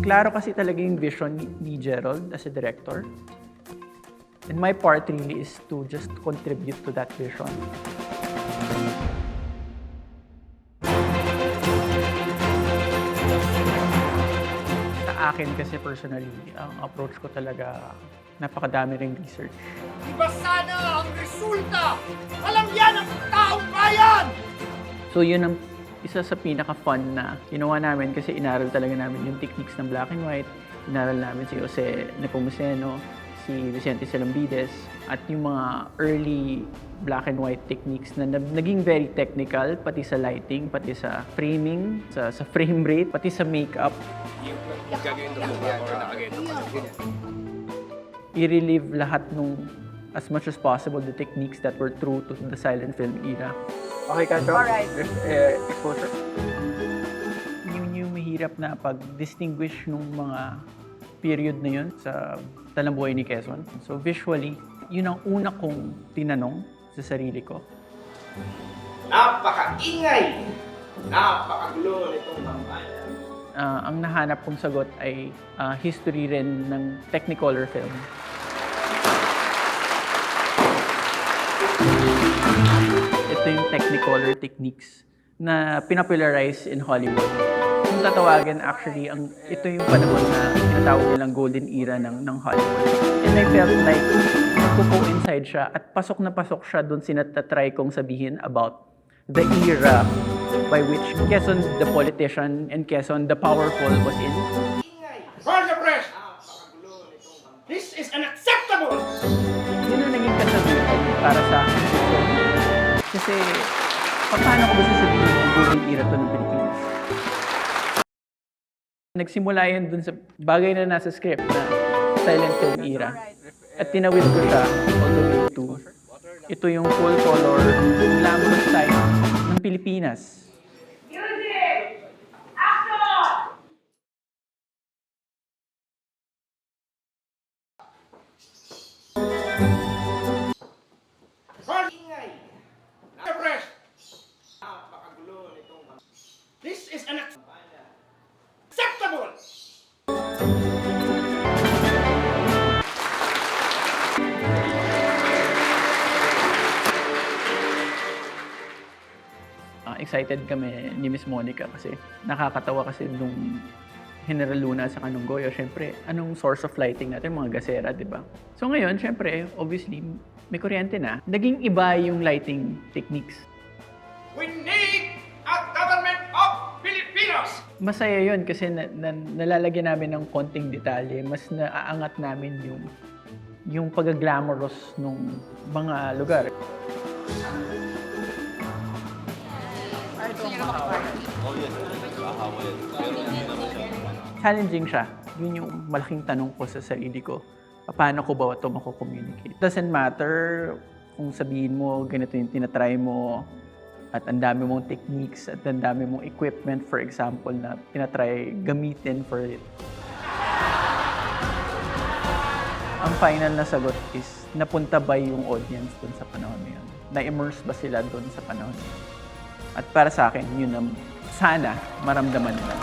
Klaro kasi talaga yung vision ni Gerald as a director. And my part really is to just contribute to that vision. Sa akin kasi personally, ang approach ko talaga, napakadami ring research. Iba sana ang resulta! Alam yan ang taong bayan! So yun ang isa sa pinaka-fun na ginawa namin kasi inaral talaga namin yung techniques ng black and white. Inaral namin si Jose Nepomuceno, si Vicente Salambides, at yung mga early black and white techniques na naging very technical, pati sa lighting, pati sa framing, sa frame rate, pati sa makeup. I-relive lahat nung as much as possible the techniques that were true to the silent film era. Okay ka, Chok? Alright. Exposure. Yun yung mahirap na pag-distinguish nung mga period na yun sa talambuhay ni Quezon. So visually, yun ang una kong tinanong sa sarili ko. Napakaingay! Napakagulo nitong bayan. Ang nahanap kong sagot ay history rin ng Technicolor film. Ito yung Technicolor techniques na pinapolarize in Hollywood. Kung tatawagin, actually, ito yung panahon na tinatawag nilang golden era ng Hollywood. And I felt like nagpo-coincide siya at pasok na pasok siya doon sinatatry kong sabihin about the era by which Quezon the politician and Quezon the powerful was in. For the press! This is unacceptable! Yun ang naging kasabihan para sa akin. Kasi, paano ko ba sasabihin yung golden era to ng Pilipinas? Nagsimula yun dun sa bagay na nasa script na silent film era. At tinawid ko siya all the way to ito yung full color, glamorous side ng Pilipinas. Music! Action! For ingay! The press! Napakagulo nitong bayan. This is unacceptable! Excited kami ni Miss Monica kasi nakakatawa kasi nung General Luna sa Kanunggoyo, syempre, anong source of lighting natin? Mga gasera, di ba? So ngayon, syempre, obviously, may kuryente na. Naging iba yung lighting techniques. We need a government of Filipinos! Masaya yun kasi nalalagyan namin ng konting detalye. Mas naaangat namin yung pag-glamorous nung mga lugar. Challenging siya. Yun yung malaking tanong ko sa sarili ko. Paano ko ba ito mako-communicate? It doesn't matter kung sabihin mo, ganito yung tinatry mo, at ang dami mong techniques, at ang dami mong equipment, for example, na tinatry gamitin for it. Ang final na sagot is, napunta ba yung audience dun sa panahon na yun? Na-immerse ba sila dun sa panahon na yun? At para sa akin, yun ang sana maramdaman nila.